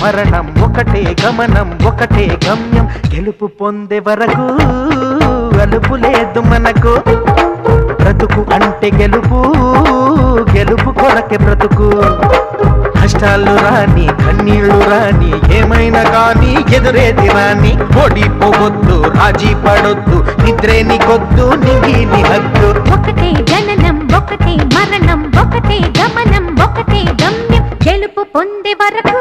మరణం ఒకటే గమనం ఒకటే గమ్యం గెలుపు పొందే వరకు అలుపు లేదు మనకు బ్రతుకు అంటే గెలుపు గెలుపు కొరకే బ్రతుకు కష్టాలు రాని కన్నీళ్లు రాని ఏమైనా కానీ ఎదురేది రాని ఓడిపోవద్దు రాజీ పడొద్దు నిద్రే నీకొద్దు నీ హద్దు ఒకటే జననం ఒకటే మరణం ఒకటే గమనం ఒకటే గమ్యం గెలుపు పొందే వరకు